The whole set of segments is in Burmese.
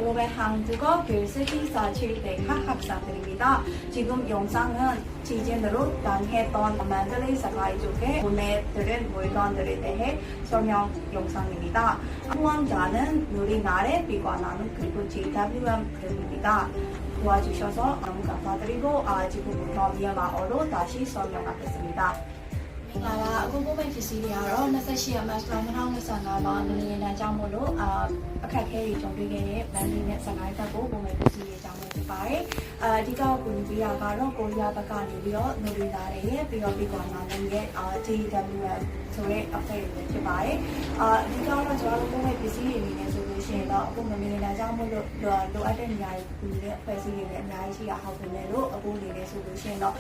여러분의 한국어 교습이 사실대가 학생들입니다. 지금 영상은 지진으로 당했던 만들리 사과이 쪽에 보내드린 물건들에 대해 설명 영상입니다. 후원자는 우리나라에 비관하는 그리고 GWM입니다. 도와주셔서 너무 감사드리고 지금부터 미얀마어로 다시 설명하겠습니다. အခုပုံမှန်ပစ္စည်းတွေကတော့28ရက်မှာ2025မှာငလျင်တန်းကြောင့်မို့လို့အခက်အခဲတွေကြုံတွေ့ခဲ့တဲ့ဗန်ဒီနဲ့ဆိုင်ဘက်ကိုပုံမှန်ပစ္စည်းတွေကြောင့်ဖြစ်ပါတယ်အဓိကကိုညီပြတာကတော့ကိုရီးယားဘက်ကနေပြီးတော့နိုရီလာတွေရဲ့ပြီးတော့ပြီးကွာနာနဲ့ရဲ့ JWM ဆိုတဲ့အဖွဲ့တွေဖြစ်ပါတယ်အဓိကတော့ကျွန်တော်တို့ပုံမှန်ပစ္စည်းတွေအနေနဲ့ဆိုလို့ရှိရင်တော့အခုငလျင်တန်းကြောင့်မို့လို့လိုအပ်တဲ့နေရာတွေကူတဲ့အဖွဲ့အစည်းတွေလည်းအများကြီးရှိတာဟုတ်တယ်လို့အခုအနေနဲ့ဆိုလို့ရှိရင်တော့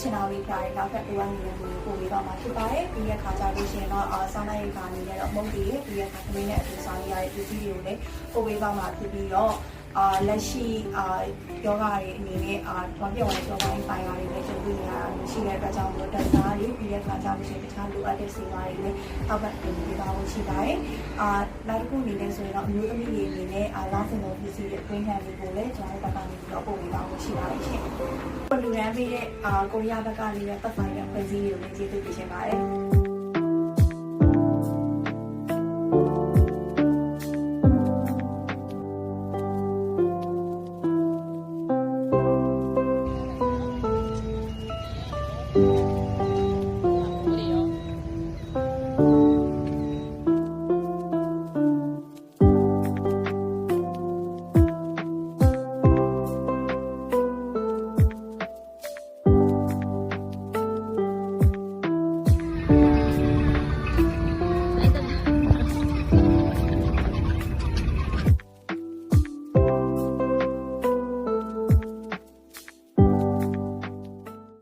ချင်နာဝီဖလိုက်နောက်ထပ်လိုအပ်နေတဲ့ကိုပို့ပြီးတော့မှဖြစ်ပါတယ်ပြီးရခါကြလို့ရှိရင်တော့ဆောင်းလိုက်ရခါအနေနဲ့တော့မုတ်တီးပြီးရခါသမီးနဲ့အတူဆောင်ရတဲ့ပစ္စည်းတွေကိုလည်းပို့ပေးပါမှာဖြစ်ပြီးတော့လက်ရှိယောဂတွေအနေနဲ့တော့ပြောင်းလဲပြောင်းပိုင်းရာတွေလည်းကျုံတွေ့နေရတာရှိတဲ့အတွက်ကြောင့်လို့တက်သားတွေပြီးတဲ့ခါကြလို့ရှိရင်တခြားလိုအပ်တဲ့စေဝါတွေလည်းထောက်ပံ့ပေးပါဖို့ရှိပါတယ်နောက်တစ်ခုအနေနဲ့ဆိုရင်တော့အမျိုးသမီးတွေအနေနဲ့လောင်းစင်တဲ့ပစ္စည်းတွေတွင်းခံတွေကိုလည်းကျွန်တော်တို့ဘက်ကနေပြီးတော့ပို့ပေးပါဖို့ရှိပါတယ်ရှင်လူရန်ပေးတဲ့ကိုရီးယားဘက်ကနေလည်းပတ်ဆိုင်တဲ့ဖွဲ့စည်းတွေကိုလည်းကျေးဇူးတင်ပါတယ်